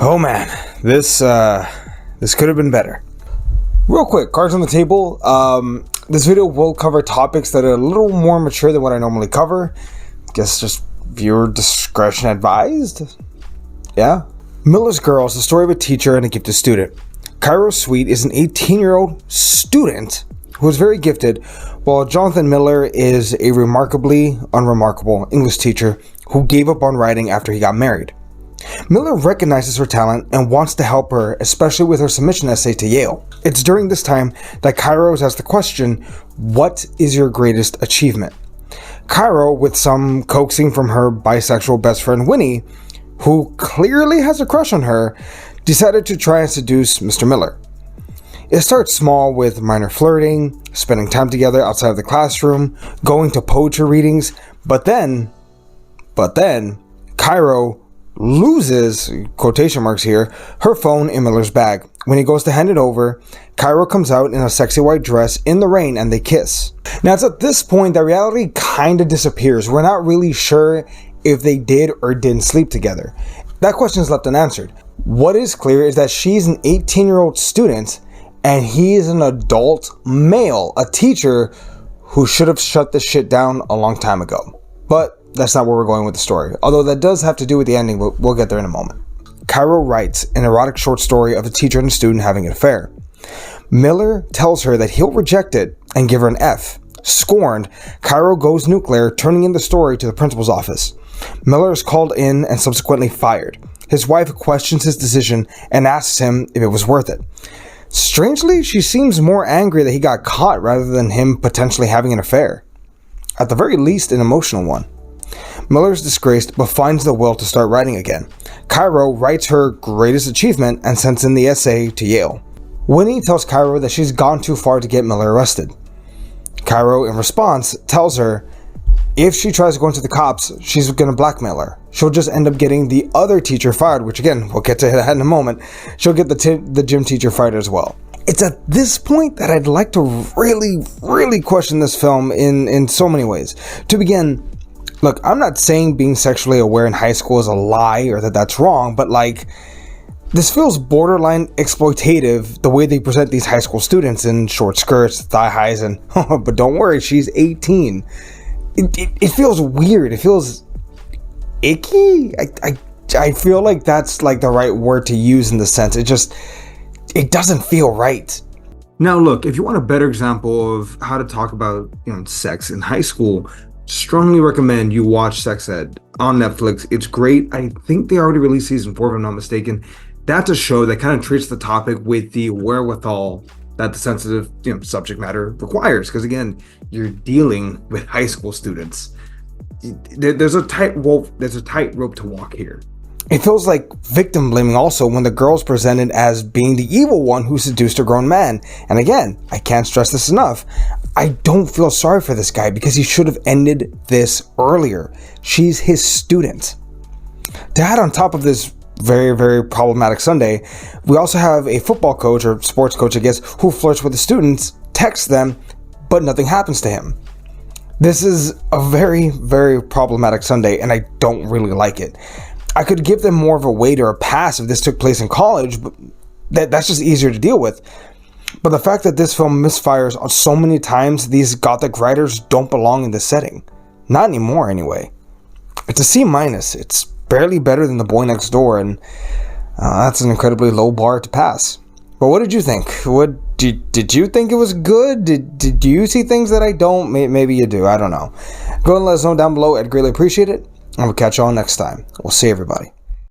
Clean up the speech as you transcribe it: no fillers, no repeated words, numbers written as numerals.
Oh man, this could have been better. Real quick, cards on the table. This video will cover topics that are a little more mature than what I normally cover. Guess just viewer discretion advised. Yeah. Miller's Girl is the story of a teacher and a gifted student. Cairo Sweet is an 18-year-old student who is very gifted, while Jonathan Miller is a remarkably unremarkable English teacher who gave up on writing after he got married. Miller recognizes her talent and wants to help her, especially with her submission essay to Yale. It's during this time that Cairo is asked the question, what is your greatest achievement? Cairo, with some coaxing from her bisexual best friend Winnie, who clearly has a crush on her, decided to try and seduce Mr. Miller. It starts small with minor flirting, spending time together outside of the classroom, going to poetry readings, but then, Cairo loses, quotation marks here, her phone in Miller's bag. When he goes to hand it over, Cairo comes out in a sexy white dress in the rain and they kiss. Now it's at this point that reality kind of disappears. We're not really sure if they did or didn't sleep together. That question is left unanswered. What is clear is that she's an 18-year-old student and he is an adult male, a teacher who should have shut this shit down a long time ago. But that's not where we're going with the story, although that does have to do with the ending, but we'll get there in a moment. Cairo writes an erotic short story of a teacher and a student having an affair. Miller tells her that he'll reject it and give her an F. Scorned, Cairo goes nuclear, turning in the story to the principal's office. Miller is called in and subsequently fired. His wife questions his decision and asks him if it was worth it. Strangely, she seems more angry that he got caught rather than him potentially having an affair. At the very least, an emotional one. Miller is disgraced but finds the will to start writing again. Cairo writes her greatest achievement and sends in the essay to Yale. Winnie tells Cairo that she's gone too far to get Miller arrested. Cairo, in response, tells her if she tries going to the cops, she's going to blackmail her. She'll just end up getting the other teacher fired, which again, we'll get to that in a moment. She'll get the gym teacher fired as well. It's at this point that I'd like to really question this film in so many ways. To begin, look, I'm not saying being sexually aware in high school is a lie or that that's wrong, but like, this feels borderline exploitative the way they present these high school students in short skirts, thigh highs, and but don't worry, she's 18. It feels weird. It feels icky. I feel like that's like the right word to use in the sense. It doesn't feel right. Now look, if you want a better example of how to talk about, sex in high school, strongly recommend you watch Sex Ed on Netflix. It's great. I think they already released season 4 if I'm not mistaken. That's a show that kind of treats the topic with the wherewithal that the sensitive subject matter requires, because again, you're dealing with high school students. There's a tightrope to walk here. It feels like victim blaming also when the girl's presented as being the evil one who seduced a grown man. And again, I can't stress this enough, I don't feel sorry for this guy because he should have ended this earlier. She's his student. To add on top of this very problematic Sunday, we also have a football coach or sports coach, I guess, who flirts with the students, texts them, but nothing happens to him. This is a very problematic Sunday, and I don't really like it. I could give them more of a weight or a pass if this took place in college, but that's just easier to deal with. But the fact that this film misfires on so many times, these Gothic writers don't belong in this setting. Not anymore, anyway. It's a C-. It's barely better than The Boy Next Door, and that's an incredibly low bar to pass. But what did you think? Did you think it was good? Did you see things that I don't? Maybe you do. I don't know. Go and let us know down below. I'd greatly appreciate it. And we'll catch you all next time. We'll see everybody.